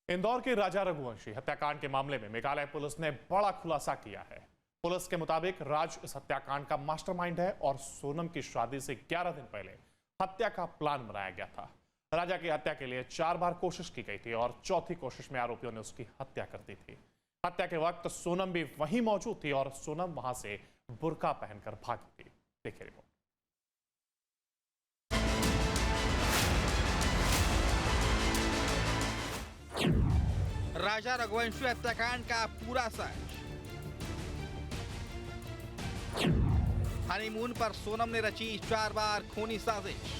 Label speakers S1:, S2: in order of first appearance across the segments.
S1: इंदौर के राजा रघुवंशी हत्याकांड के मामले में मेघालय पुलिस ने बड़ा खुलासा किया है। पुलिस के मुताबिक राज इस हत्याकांड का मास्टरमाइंड है और सोनम की शादी से 11 दिन पहले हत्या का प्लान बनाया गया था। राजा की हत्या के लिए 4 बार कोशिश की गई थी और चौथी कोशिश में आरोपियों ने उसकी हत्या कर दी थी। हत्या के वक्त सोनम भी वहीं मौजूद थी और सोनम वहां से बुर्का पहनकर भागी थी। देखिए रिपोर्ट।
S2: राजा रघुवंशी हत्याकांड का पूरा सच। हनीमून पर सोनम ने रची 4 बार खूनी साजिश।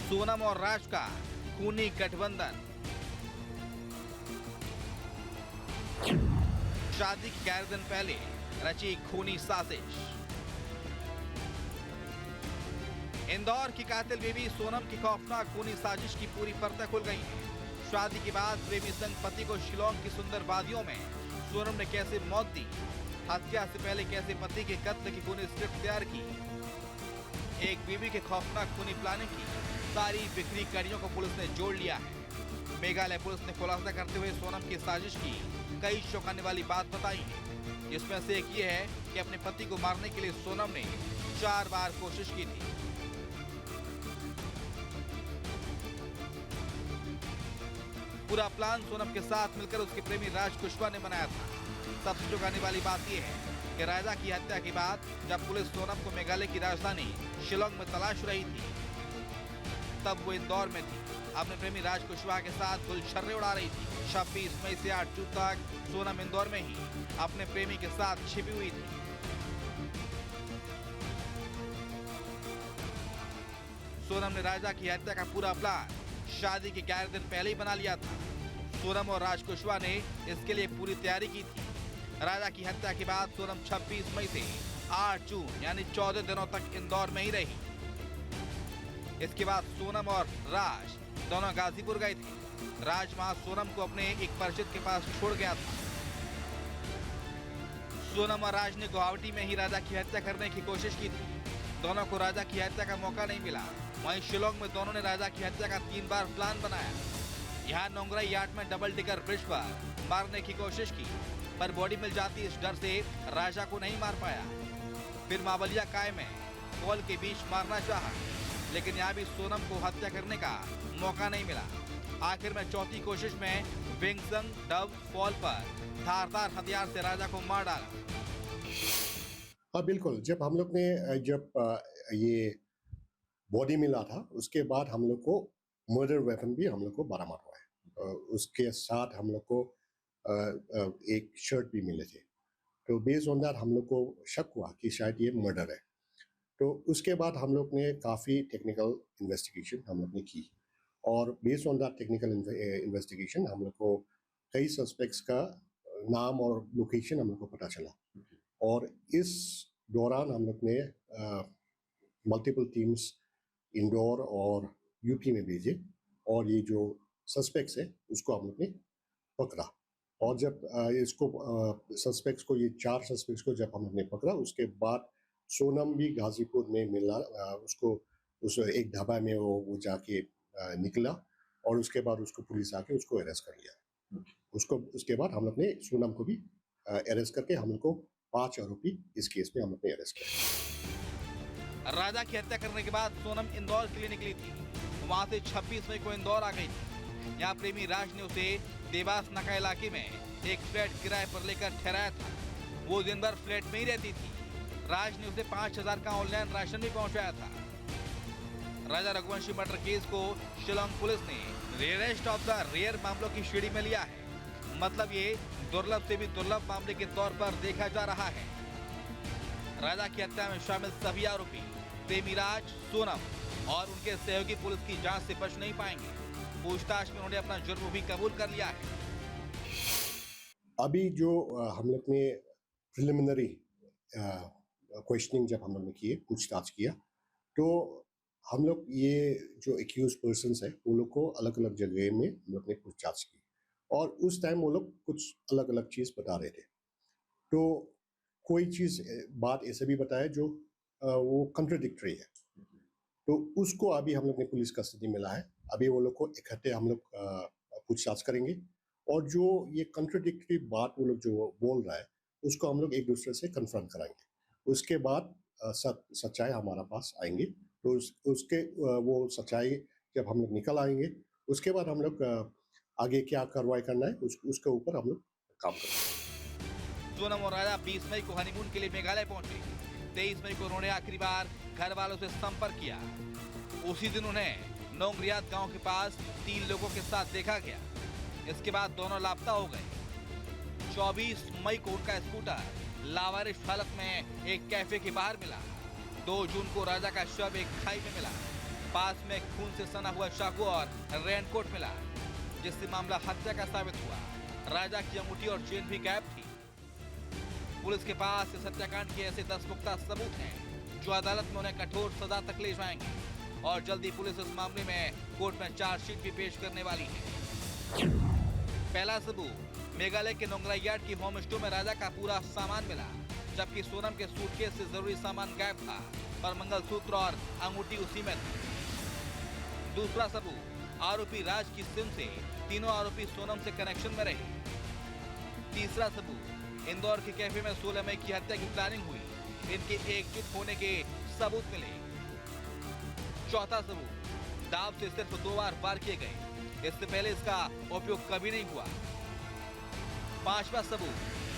S2: सोनम और राज का खूनी गठबंधन। शादी के 11 दिन पहले रची खूनी साजिश। इंदौर की कातिल बीवी सोनम की खौफनाक खूनी साजिश की पूरी परतें खुल गई हैं। शादी के बाद प्रेमी संग पति को शिलोंग की सुंदर वादियों में सोनम ने कैसे मौत दी, हत्या से पहले कैसे पति के कत्ल की खूनी स्क्रिप्ट तैयार की, एक बीवी के खौफनाक खूनी प्लानिंग की सारी बिखरी कड़ियों को पुलिस ने जोड़ लिया है। मेघालय पुलिस ने खुलासा करते हुए सोनम की साजिश की कई चौंकाने वाली बात बताई है, जिसमें से एक ये है कि अपने पति को मारने के लिए सोनम ने 4 बार कोशिश की थी। पूरा प्लान सोनम के साथ मिलकर उसके प्रेमी राज कुशवाहा ने बनाया था। सबसे चौंकाने वाली बात यह है कि राजा की हत्या के बाद जब पुलिस सोनम को मेघालय की राजधानी शिलोंग में तलाश रही थी, तब वो इंदौर में थी। अपने प्रेमी राज कुशवाहा के साथ गुलछर्रे उड़ा रही थी। 26 मई से 8 जून तक सोनम इंदौर में ही अपने प्रेमी के साथ छिपी हुई थी। सोनम ने राजा की हत्या का पूरा प्लान शादी के 11 दिन पहले ही बना लिया था। सोनम और राज कुशवाहा ने इसके लिए पूरी तैयारी की थी। राजा की हत्या के बाद सोनम 26 मई से 8 जून यानी 14 दिनों तक इंदौर में ही रही। इसके बाद सोनम और राज दोनों गाजीपुर गए थे। राज वहां सोनम को अपने एक परिचित के पास छोड़ गया था। सोनम और राज ने गुवाहाटी में ही राजा की हत्या करने की कोशिश की थी। दोनों को राजा की हत्या का मौका नहीं मिला। वहीं शिलोंग में दोनों ने राजा की हत्या का 3 बार प्लान बनाया। यहाँ नोंगराई यार्ड में डबल डिकर ब्रिज पर मारने की कोशिश की, पर बॉडी मिल जाती इस डर से राजा को नहीं मार पाया। फिर मावलिया काय में पोल के बीच मारना चाहा, लेकिन यहाँ भी सोनम को हत्या करने का मौका नहीं मिला। आखिर में चौथी कोशिश में विंगसंग डब फॉल पर धारदार हथियार से राजा को मार डाला।
S3: हाँ बिल्कुल, जब हम लोग ने ये बॉडी मिला था उसके बाद हम लोग को मर्डर वेपन भी हम लोग को बरामद हुआ है। उसके साथ हम लोग को एक शर्ट भी मिले थे। तो बेस्ड ऑन दैट हम लोग को शक हुआ कि शायद ये मर्डर है। तो उसके बाद हम लोग ने काफ़ी टेक्निकल इन्वेस्टिगेशन हम लोग ने की और based on that technical investigation हम लोग को कई सस्पेक्ट्स का नाम और लोकेशन हम लोग को पता चला। और इस दौरान हम लोग ने मल्टीपल टीम्स इंदौर और यूपी में भेजे और ये जो सस्पेक्ट्स है उसको हम लोग ने पकड़ा। और जब इसको सस्पेक्ट्स को ये 4 सस्पेक्ट्स को जब हम लोग ने पकड़ा, उसके बाद सोनम भी गाजीपुर में मिला। उसको उस एक ढाबा में वो जाके निकला और उसके बाद उसको पुलिस आके उसको अरेस्ट कर लिया। उसके बाद हम लोग ने सोनम को भी अरेस्ट करके हम लोग को 5 आरोपी इस केस में हम लोग ने अरेस्ट किया।
S2: राजा की हत्या करने के बाद सोनम इंदौर के लिए निकली थी। वहां से 26 मई को इंदौर आ गई थी। यहाँ प्रेमी राज ने उसे देवास नाका इलाके में एक फ्लैट किराए पर लेकर ठहराया था। वो दिन भर फ्लैट में ही रहती थी। राज ने उसे 5000 का ऑनलाइन राशन भी पहुंचाया था। राजा रघुवंशी मर्डर केस को शिलोंग पुलिस ने रेयरेस्ट ऑफ द रेयर मामलों की श्रेणी में लिया है। मतलब ये दुर्लभ से भी दुर्लभ मामले के तौर पर देखा जा रहा है। राजा की हत्या में शामिल सभी आरोपी प्रेमी राज, सोनम और उनके सहयोगी पुलिस की जांच से बच नहीं पाएंगे। पूछताछ में उन्होंने अपना जुर्म भी कबूल कर लिया है।
S3: अभी जो हम लोग ने प्रिलिमिनरी क्वेश्चनिंग जब हम लोग ने किए, पूछताछ किया, तो हम लोग ये जो एक्यूज पर्सन्स है वो लोग को अलग अलग जगह में हम लोग ने पूछताछ की और उस टाइम वो लोग कुछ अलग अलग चीज़ बता रहे थे। तो कोई चीज़ बात ऐसे भी बताया जो वो कंट्राडिक्टरी है, तो उसको अभी हम लोग ने पुलिस कस्टडी में लाया है अभी वो लोग को इकट्ठे हम लोग पूछताछ करेंगे और जो ये कंट्राडिक्टरी बात वो लोग जो बोल रहा है उसको हम लोग एक दूसरे से कन्फ्रंट कराएंगे। उसके बाद सच्चाई हमारा पास आएंगे, तो उसके वो सच्चाई जब हम लोग निकल आएंगे उसके बाद हम लोग आगे क्या कार्रवाई करना है उसके ऊपर हम लोग काम करेंगे।
S2: सोनम और राजा 20 मई को हनीमून के लिए मेघालय पहुंचे। 23 मई को उन्होंने आखिरी बार घर वालों से संपर्क किया। उसी दिन उन्हें नोंगरियात गांव के पास 3 लोगों के साथ देखा गया। इसके बाद दोनों लापता हो गए। 24 मई को उनका स्कूटर लावारिश हालत में एक कैफे के बाहर मिला। 2 जून को राजा का शव एक खाई में मिला। पास में खून से सना हुआ चाकू और रेनकोट मिला, जिससे मामला हत्या का साबित हुआ। राजा की अंगूठी और चेन भी गायब थी। पुलिस के पास इस हत्याकांड के ऐसे 10 पुख्ता सबूत हैं जो अदालत में उन्हें कठोर सजा तक ले जाएंगे और जल्दी पुलिस इस मामले में कोर्ट में चार्जशीट भी पेश करने वाली है। पहला सबूत, मेघालय के नोंगरायाट की होम स्टोर में राजा का पूरा सामान मिला, जबकि सोनम के सूटकेस से जरूरी सामान गायब था और मंगलसूत्र और अंगूठी उसी में थी। दूसरा सबूत, आरोपी राज की सिम से तीनों आरोपी सोनम से कनेक्शन में रहे। तीसरा सबूत, इंदौर के कैफे में 16 मई की हत्या की प्लानिंग हुई। इनके एकजुट होने के सबूत मिले। चौथा सबूत, दाव से सिर्फ 2 बार वार किए गए, इससे पहले इसका उपयोग कभी नहीं हुआ। पांचवा सबूत,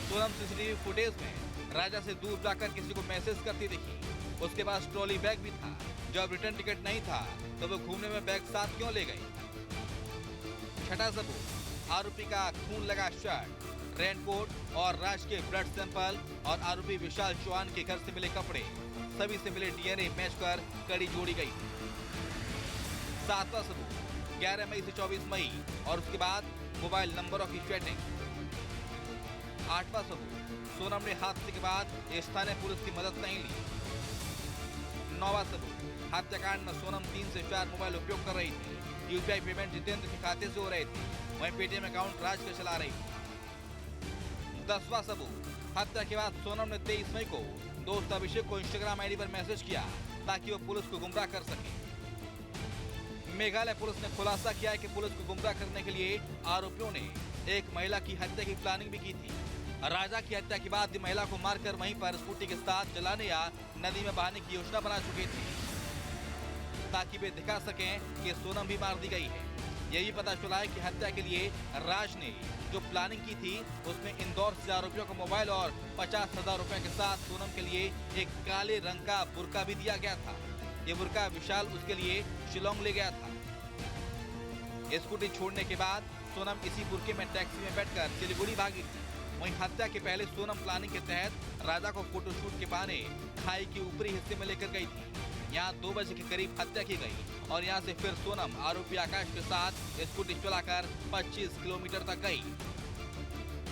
S2: सोनम सीसीटीवी फुटेज में राजा से दूर जाकर किसी को मैसेज करती दिखी। उसके पास ट्रॉली बैग भी था। जब रिटर्न टिकट नहीं था तो वो घूमने में बैग साथ क्यों ले गई। छठा सबूत, आरोपी का खून लगा शर्ट, रेनकोट और राज के ब्लड सैंपल और आरोपी विशाल चौहान के घर से मिले कपड़े, सभी से मिले डीएनए मैच कर कड़ी जोड़ी गई। सातवां सबूत, 11 मई से 24 मई और उसके बाद मोबाइल नंबरों की चैटिंग। आठवां सबूत, सोनम ने हादसे के बाद स्थानीय पुलिस की मदद नहीं ली। नौवां सबूत, हत्याकांड में सोनम 3 से 4 मोबाइल उपयोग कर रही थी। यूपीआई पेमेंट जितेंद्र के खाते से हो रही थी, वहीं पेटीएम अकाउंट राज का चला रही थी। 10वां सबूत, हत्या के बाद सोनम ने 23 मई को दोस्त अभिषेक को इंस्टाग्राम आईडी पर मैसेज किया ताकि वो पुलिस को गुमराह कर सके। मेघालय पुलिस ने खुलासा किया है कि पुलिस को गुमराह करने के लिए आरोपियों ने एक महिला की हत्या की प्लानिंग भी की थी। राजा की हत्या के बाद महिला को मारकर वहीं पर स्कूटी के साथ जलाने या नदी में बहाने की योजना बना चुके थे ताकि वे दिखा सकें कि सोनम भी मार दी गई है। यही पता चला है कि हत्या के लिए राज ने जो प्लानिंग की थी उसमें इंदौर से आरोपियों को मोबाइल और 50,000 रुपए के साथ सोनम के लिए एक काले रंग का बुर्का भी दिया गया था। ये बुर्का विशाल उसके लिए शिलोंग ले गया था। स्कूटी छोड़ने के बाद सोनम इसी बुर्के में टैक्सी में बैठकर सिलीगुड़ी भागी थी। वहीं हत्या के पहले सोनम प्लानिंग के तहत राजा को फोटोशूट के बहाने खाई के ऊपरी हिस्से में लेकर गई थी। यहाँ 2 बजे के करीब हत्या की गई और यहाँ से फिर सोनम आरोपी आकाश के साथ स्कूटी चलाकर 25 किलोमीटर तक गई।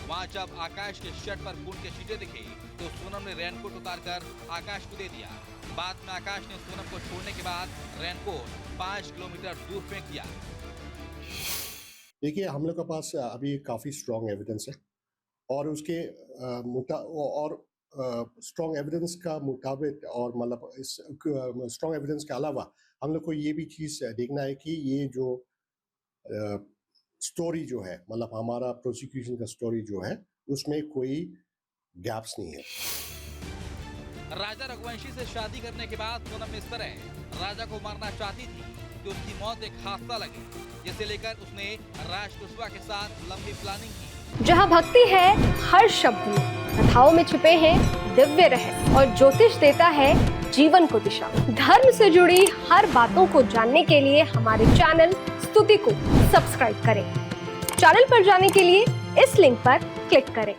S2: वहाँ जब आकाश के शर्ट पर खून के छींटे दिखे तो सोनम ने रेनकोट उतारकर आकाश को दे दिया। बाद में आकाश ने सोनम को छोड़ने के बाद रेनकोट 5 किलोमीटर दूर फेंक दिया।
S3: देखिए, हम लोग के पास अभी काफ़ी स्ट्रॉन्ग एविडेंस है और उसके स्ट्रॉन्ग एविडेंस का मुताबिक और मतलब इस स्ट्रॉन्ग एविडेंस के अलावा हम लोग को ये भी चीज़ देखना है कि ये जो स्टोरी जो है, मतलब हमारा प्रोसिक्यूशन का स्टोरी जो है, उसमें कोई गैप्स नहीं है।
S2: राजा रघुवंशी से शादी करने के बाद सोनम इस तरह राजा को मारना चाहती थी कि उसकी मौत एक हादसा लगे, जिसे लेकर उसने राज कुशवाहा के साथ लंबी प्लानिंग की।
S4: जहाँ भक्ति है हर शब्द में, कथाओं में छुपे हैं दिव्य रहस्य और ज्योतिष देता है जीवन को दिशा। धर्म से जुड़ी हर बातों को जानने के लिए हमारे चैनल स्तुति को सब्सक्राइब करें। चैनल पर जाने के लिए इस लिंक पर क्लिक करें।